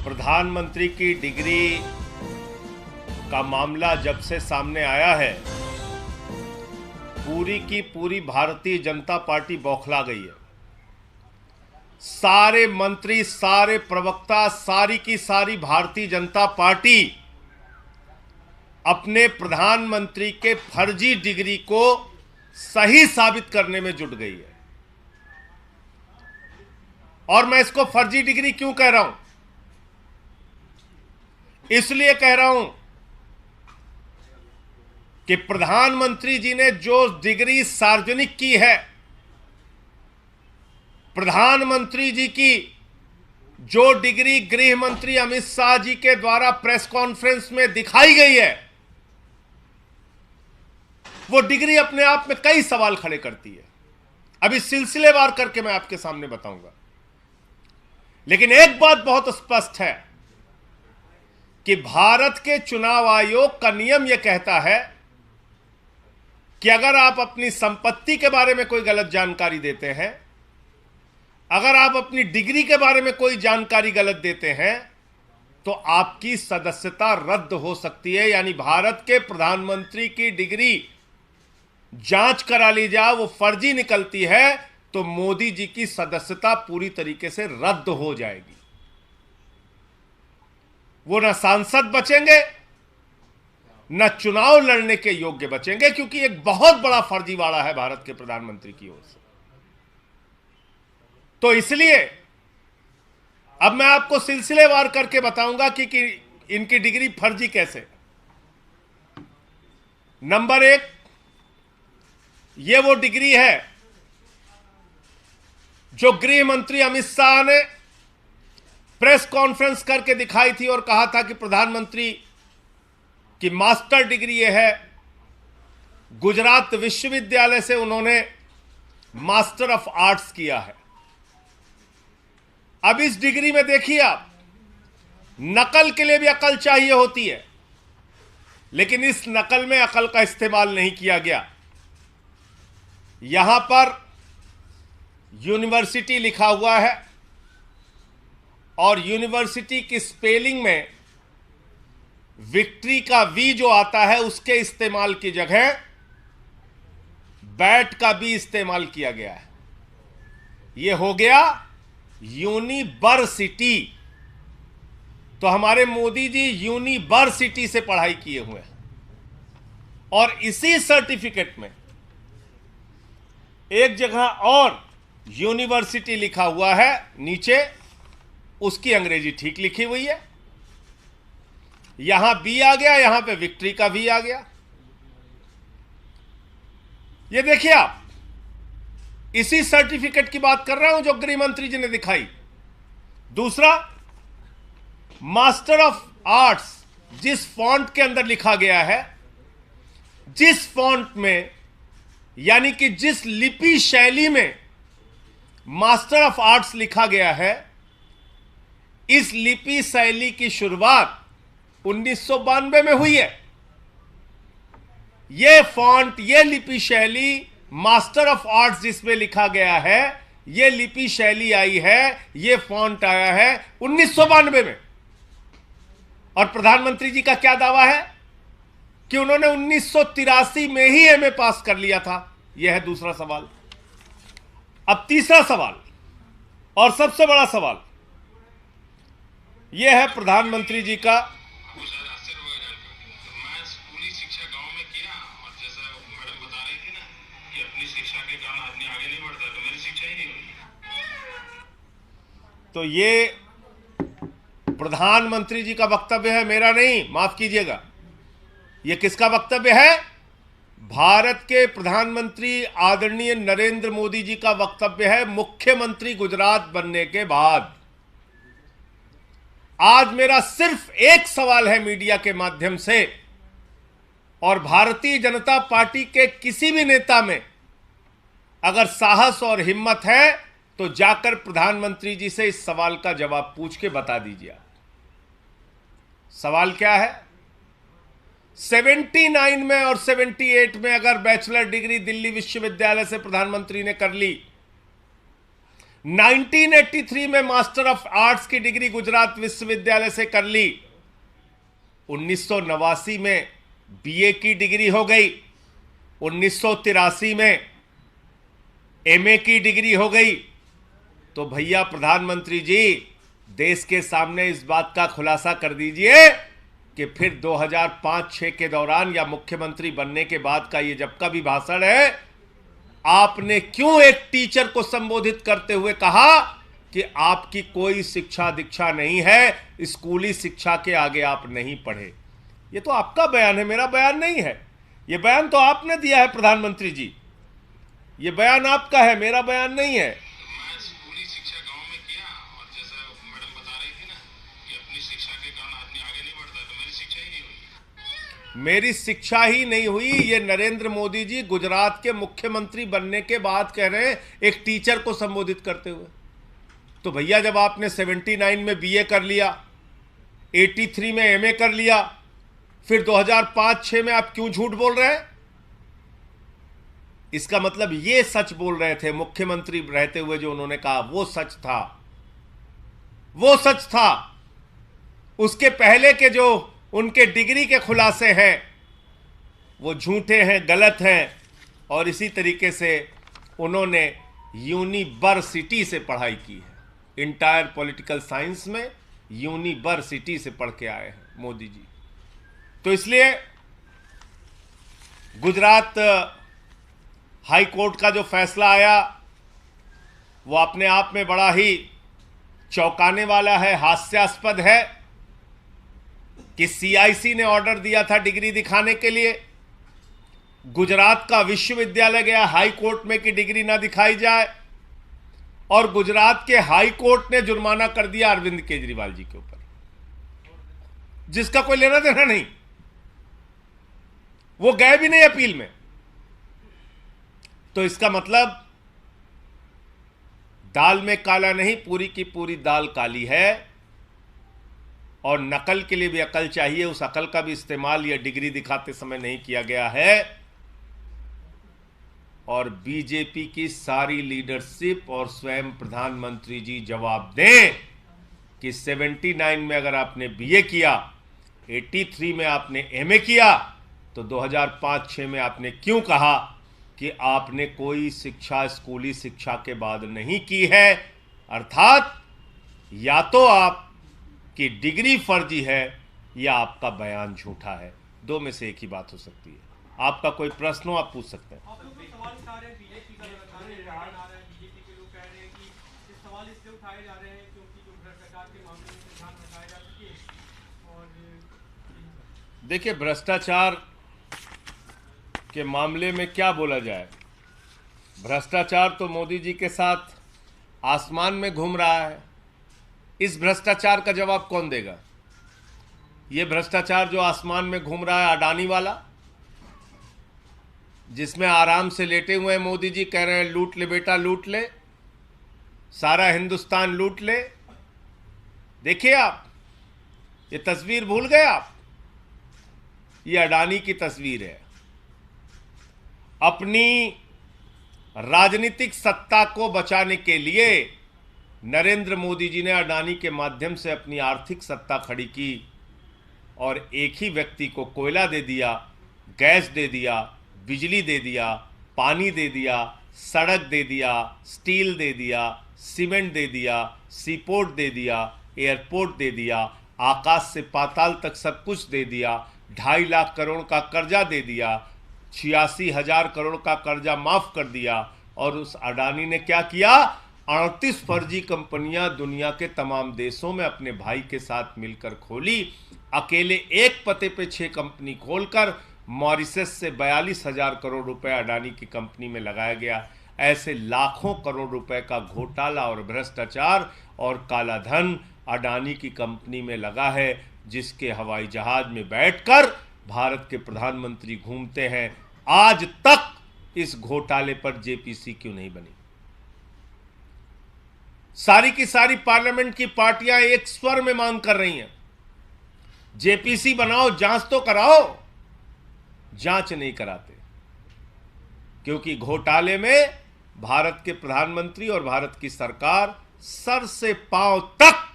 प्रधानमंत्री की डिग्री का मामला जब से सामने आया है, पूरी की पूरी भारतीय जनता पार्टी बौखला गई है। सारे मंत्री, सारे प्रवक्ता, सारी की सारी भारतीय जनता पार्टी अपने प्रधानमंत्री के फर्जी डिग्री को सही साबित करने में जुट गई है। और मैं इसको फर्जी डिग्री क्यों कह रहा हूं? इसलिए कह रहा हूं कि प्रधानमंत्री जी ने जो डिग्री सार्वजनिक की है, प्रधानमंत्री जी की जो डिग्री गृह मंत्री अमित शाह जी के द्वारा प्रेस कॉन्फ्रेंस में दिखाई गई है, वो डिग्री अपने आप में कई सवाल खड़े करती है। अभी सिलसिलेवार करके मैं आपके सामने बताऊंगा। लेकिन एक बात बहुत स्पष्ट है कि भारत के चुनाव आयोग का नियम यह कहता है कि अगर आप अपनी संपत्ति के बारे में कोई गलत जानकारी देते हैं, अगर आप अपनी डिग्री के बारे में कोई जानकारी गलत देते हैं, तो आपकी सदस्यता रद्द हो सकती है। यानी भारत के प्रधानमंत्री की डिग्री जांच करा ली जाए, वो फर्जी निकलती है, तो मोदी जी की सदस्यता पूरी तरीके से रद्द हो जाएगी। वो न सांसद बचेंगे, न चुनाव लड़ने के योग्य बचेंगे, क्योंकि एक बहुत बड़ा फर्जीवाड़ा है भारत के प्रधानमंत्री की ओर से। तो इसलिए अब मैं आपको सिलसिलेवार करके बताऊंगा कि इनकी डिग्री फर्जी कैसे। नंबर एक, ये वो डिग्री है जो गृह मंत्री अमित शाह ने प्रेस कॉन्फ्रेंस करके दिखाई थी और कहा था कि प्रधानमंत्री की मास्टर डिग्री ये है। गुजरात विश्वविद्यालय से उन्होंने मास्टर ऑफ आर्ट्स किया है। अब इस डिग्री में देखिए आप, नकल के लिए भी अकल चाहिए होती है, लेकिन इस नकल में अकल का इस्तेमाल नहीं किया गया। यहां पर यूनिवर्सिटी लिखा हुआ है और यूनिवर्सिटी की स्पेलिंग में विक्ट्री का वी जो आता है, उसके इस्तेमाल की जगह बैट का बी इस्तेमाल किया गया है। यह हो गया यूनिवर्सिटी। तो हमारे मोदी जी यूनिवर्सिटी से पढ़ाई किए हुए हैं और इसी सर्टिफिकेट में एक जगह और यूनिवर्सिटी लिखा हुआ है, नीचे उसकी अंग्रेजी ठीक लिखी हुई है। यहां बी आ गया, यहां पे विक्ट्री का वी आ गया। ये देखिए आप, इसी सर्टिफिकेट की बात कर रहा हूं जो गृह मंत्री जी ने दिखाई। दूसरा, मास्टर ऑफ आर्ट्स जिस फॉन्ट के अंदर लिखा गया है, जिस फॉन्ट में यानी कि जिस लिपि शैली में मास्टर ऑफ आर्ट्स लिखा गया है, इस लिपि शैली की शुरुआत 1992 में हुई है। यह फॉन्ट, यह लिपि शैली, मास्टर ऑफ आर्ट्स जिसमें लिखा गया है, यह लिपि शैली आई है, यह फॉन्ट आया है 1992 में। और प्रधानमंत्री जी का क्या दावा है कि उन्होंने 1983 में ही एमए पास कर लिया था। यह है दूसरा सवाल। अब तीसरा सवाल और सबसे बड़ा सवाल यह है प्रधानमंत्री जी का। मैं स्कूली शिक्षा गांव में किया और जैसा मैडम बता रही थी ना कि अपनी शिक्षा के कारण आदमी आगे नहीं बढ़ता, तो मेरी शिक्षा ही नहीं हुई। तो ये प्रधानमंत्री जी का वक्तव्य है, मेरा नहीं, माफ कीजिएगा। यह किसका वक्तव्य है? भारत के प्रधानमंत्री आदरणीय नरेंद्र मोदी जी का वक्तव्य है, मुख्यमंत्री गुजरात बनने के बाद। आज मेरा सिर्फ एक सवाल है मीडिया के माध्यम से, और भारतीय जनता पार्टी के किसी भी नेता में अगर साहस और हिम्मत है तो जाकर प्रधानमंत्री जी से इस सवाल का जवाब पूछ के बता दीजिए। सवाल क्या है? 79 में और 78 में अगर बैचलर डिग्री दिल्ली विश्वविद्यालय से प्रधानमंत्री ने कर ली, 1983 में मास्टर ऑफ आर्ट्स की डिग्री गुजरात विश्वविद्यालय से कर ली। 1989 में बीए की डिग्री हो गई। 1983 में एमए की डिग्री हो गई। तो भैया प्रधानमंत्री जी, देश के सामने इस बात का खुलासा कर दीजिए कि फिर 2005-6 के दौरान या मुख्यमंत्री बनने के बाद का ये जब का भी भाषण है, आपने क्यों एक टीचर को संबोधित करते हुए कहा कि आपकी कोई शिक्षा दीक्षा नहीं है, स्कूली शिक्षा के आगे आप नहीं पढ़े? ये तो आपका बयान है, मेरा बयान नहीं है। ये बयान तो आपने दिया है प्रधानमंत्री जी, ये बयान आपका है, मेरा बयान नहीं है। मैं स्कूली शिक्षा गांव में किया, और जैसा मैडम बता रही थी ना कि अपनी शिक्षा के कारण आदमी आगे नहीं बढ़ता, तो मेरी शिक्षा ही नहीं हुई। मेरी शिक्षा ही नहीं हुई, ये नरेंद्र मोदी जी गुजरात के मुख्यमंत्री बनने के बाद कह रहे हैं एक टीचर को संबोधित करते हुए। तो भैया जब आपने 79 में बीए कर लिया, 83 में एमए कर लिया, फिर 2005-6 में आप क्यों झूठ बोल रहे हैं? इसका मतलब ये सच बोल रहे थे मुख्यमंत्री रहते हुए, जो उन्होंने कहा वो सच था, वो सच था। उसके पहले के जो उनके डिग्री के खुलासे हैं वो झूठे हैं, गलत हैं। और इसी तरीके से उन्होंने यूनिवर्सिटी से पढ़ाई की है, इंटायर पॉलिटिकल साइंस में यूनिवर्सिटी से पढ़ के आए हैं मोदी जी। तो इसलिए गुजरात हाई कोर्ट का जो फैसला आया वो अपने आप में बड़ा ही चौंकाने वाला है, हास्यास्पद है कि सीआईसी ने ऑर्डर दिया था डिग्री दिखाने के लिए, गुजरात का विश्वविद्यालय गया हाई कोर्ट में कि डिग्री ना दिखाई जाए, और गुजरात के हाई कोर्ट ने जुर्माना कर दिया अरविंद केजरीवाल जी के ऊपर, जिसका कोई लेना देना नहीं। वो गए भी नहीं अपील में। तो इसका मतलब दाल में काला नहीं, पूरी की पूरी दाल काली है। और नकल के लिए भी अकल चाहिए, उस अकल का भी इस्तेमाल यह डिग्री दिखाते समय नहीं किया गया है। और बीजेपी की सारी लीडरशिप और स्वयं प्रधानमंत्री जी जवाब दें कि 79 में अगर आपने बीए किया, 83 में आपने एमए किया, तो 2005-6 में आपने क्यों कहा कि आपने कोई शिक्षा स्कूली शिक्षा के बाद नहीं की है? अर्थात या तो आपकी डिग्री फर्जी है या आपका बयान झूठा है। दो में से एक ही बात हो सकती है। आपका कोई प्रश्न हो आप पूछ सकते हैं। आप लोग तो सवाल उठा रहे हैं बीजेपी का, लगातार निराकरण आ रहा है। बीजेपी के लोग कह रहे हैं कि ये सवाल इसलिए उठाए जा रहे हैं क्योंकि जो भ्रष्टाचार के मामले में ध्यान हटाया जा सके। और देखिए, भ्रष्टाचार के मामले में क्या बोला जाए? भ्रष्टाचार तो मोदी जी के साथ आसमान में घूम रहा है। इस भ्रष्टाचार का जवाब कौन देगा? ये भ्रष्टाचार जो आसमान में घूम रहा है अडानी वाला, जिसमें आराम से लेटे हुए मोदी जी कह रहे हैं लूट ले बेटा लूट ले, सारा हिंदुस्तान लूट ले। देखिए आप, ये तस्वीर भूल गए आप? ये अडानी की तस्वीर है। अपनी राजनीतिक सत्ता को बचाने के लिए नरेंद्र मोदी जी ने अडानी के माध्यम से अपनी आर्थिक सत्ता खड़ी की और एक ही व्यक्ति को कोयला दे दिया, गैस दे दिया, बिजली दे दिया, पानी दे दिया, सड़क दे दिया, स्टील दे दिया, सीमेंट दे दिया, सीपोर्ट दे दिया, एयरपोर्ट दे दिया, आकाश से पाताल तक सब कुछ दे दिया, 2.5 लाख करोड़ का कर्जा दे दिया, 86,000 करोड़ का कर्जा माफ कर दिया। और उस अडानी ने क्या किया? 38 फर्जी कंपनियां दुनिया के तमाम देशों में अपने भाई के साथ मिलकर खोली। अकेले एक पते पे 6 कंपनी खोलकर मॉरिशस से 42,000 करोड़ रुपए अडानी की कंपनी में लगाया गया। ऐसे लाखों करोड़ रुपए का घोटाला और भ्रष्टाचार और काला धन अडानी की कंपनी में लगा है, जिसके हवाई जहाज में बैठकर भारत के प्रधानमंत्री घूमते हैं। आज तक इस घोटाले पर जेपीसी क्यों नहीं बनी? सारी की सारी पार्लियामेंट की पार्टियां एक स्वर में मांग कर रही हैं, जेपीसी बनाओ, जांच तो कराओ। जांच नहीं कराते, क्योंकि घोटाले में भारत के प्रधानमंत्री और भारत की सरकार सर से पांव तक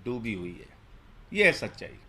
डूबी हुई है। यह है सच्चाई।